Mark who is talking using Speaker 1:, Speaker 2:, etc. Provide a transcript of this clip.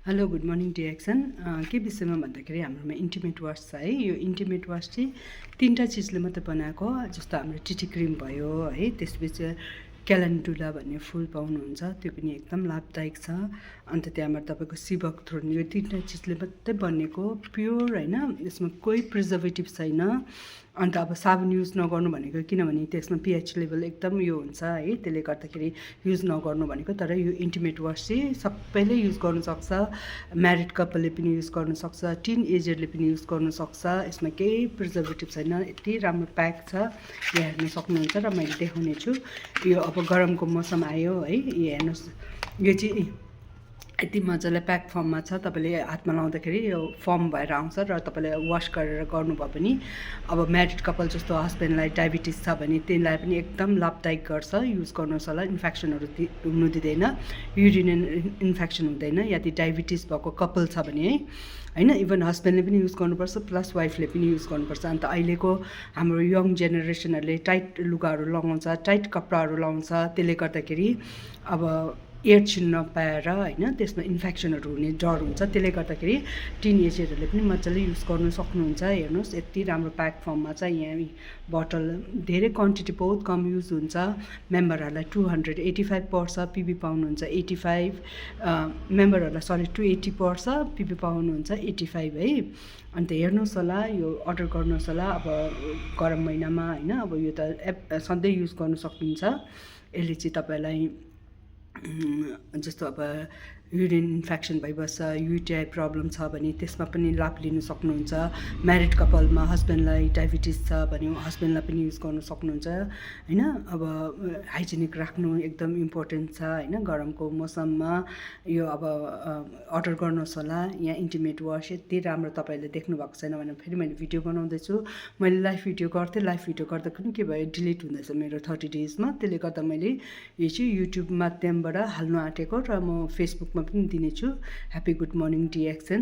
Speaker 1: Hello good morning DXN के विषयमा भन्दाखेरि हाम्रोमा इन्टिमेट वास छ है। यो इन्टिमेट वास चाहिँ तीनवटा चिजले मात्रै बनाएको, जस्तो हाम्रो टिटी क्रिम भयो है, त्यसपछि क्यालेन्डुला भन्ने फुल पाउनुहुन्छ, त्यो पनि एकदम लाभदायक छ। अन्त त्यहाँबाट तपाईँको सिबकथ्रोन, यो तीनवटा चिजले मात्रै बनेको प्योर होइन, यसमा कोही प्रिजर्भेटिभ छैन। अन्त अब साबुन युज नगर्नु भनेको किनभने त्यसमा पिएच लेभल एकदम यो हुन्छ है, त्यसले गर्दाखेरि युज नगर्नु भनेको। तर यो इन्टिमेट वास चाहिँ सबैले युज गर्नु सक्छ, म्यारिड कपलले पनि युज गर्नु सक्छ, टिन एजरले पनि युज गर्नु सक्छ। यसमा केही प्रिजर्भेटिभ छैन, यति राम्रो प्याक छ, यहाँ हेर्न सक्नुहुन्छ र मैले देखाउने छु। यो अब गरमको मौसम आयो है, यो हेर्नुहोस्, यो चाहिँ यति मजाले प्याक फर्ममा छ। तपाईँले हातमा लाउँदाखेरि यो फर्म भएर आउँछ र तपाईँले वास गरेर गर्नुभयो भने अब म्यारिड कपाल जस्तो हस्बेन्डलाई डायबिटिज छ भने त्यसलाई पनि एकदम लाभदायक गर्छ, युज गर्नुहोस् होला। इन्फेक्सनहरू हुनु दिँदैन, युरिनल इन्फेक्सन हुँदैन यदि डायबिटिज भएको कपाल छ भने है, होइन। इभन हस्बेन्डले पनि युज गर्नुपर्छ प्लस वाइफले पनि युज गर्नुपर्छ। अन्त अहिलेको हाम्रो यङ जेनेरेसनहरूले टाइट लुगाहरू लगाउँछ, टाइट कपडाहरू लगाउँछ, त्यसले गर्दाखेरि अब एयर छिन्न नपाएर होइन, त्यसमा इन्फेक्सनहरू हुने डर हुन्छ। त्यसले गर्दाखेरि टिन एजरहरूले पनि मजाले युज गर्नु सक्नुहुन्छ। हेर्नुहोस् यति राम्रो प्याक फर्ममा छ, यहाँ बोतल धेरै क्वान्टिटी बहुत कम युज हुन्छ। मेम्बरहरूलाई 285 पर्छ, पिबी पाउनुहुन्छ 85, मेम्बरहरूलाई 280 पर्छ, पिबी पाउनुहुन्छ 85 है। अन्त हेर्नुहोस् होला, यो अर्डर गर्नुहोस् होला। अब गरम महिनामा होइन, अब यो त सधैँ युज गर्नु सक्नुहुन्छ। यसले चाहिँ तपाईँलाई जस्तो अब युरिन इन्फेक्सन भइबस्छ, युटिआई प्रब्लम छ भने त्यसमा पनि लाभ लिनु सक्नुहुन्छ। म्यारिड कपालमा हस्बेन्डलाई डायबिटिज छ भने हस्बेन्डलाई पनि युज गर्नु सक्नुहुन्छ होइन। अब हाइजेनिक राख्नु एकदम इम्पोर्टेन्ट छ होइन, गरमको मौसममा। यो अब अर्डर गर्नुहोस् होला। यहाँ इन्टिमेट वास यति राम्रो, तपाईँले देख्नु भएको छैन भने फेरि मैले भिडियो बनाउँदैछु। मैले लाइभ भिडियो गर्थेँ, लाइभ भिडियो गर्दा पनि के भयो, डिलिट हुँदैछ मेरो 30 डेजमा। त्यसले गर्दा मैले यो चाहिँ युट्युब माध्यमबाट हाल्नु आँटेको र म फेसबुकमा पनि दिनेछु। Happy good morning DXN.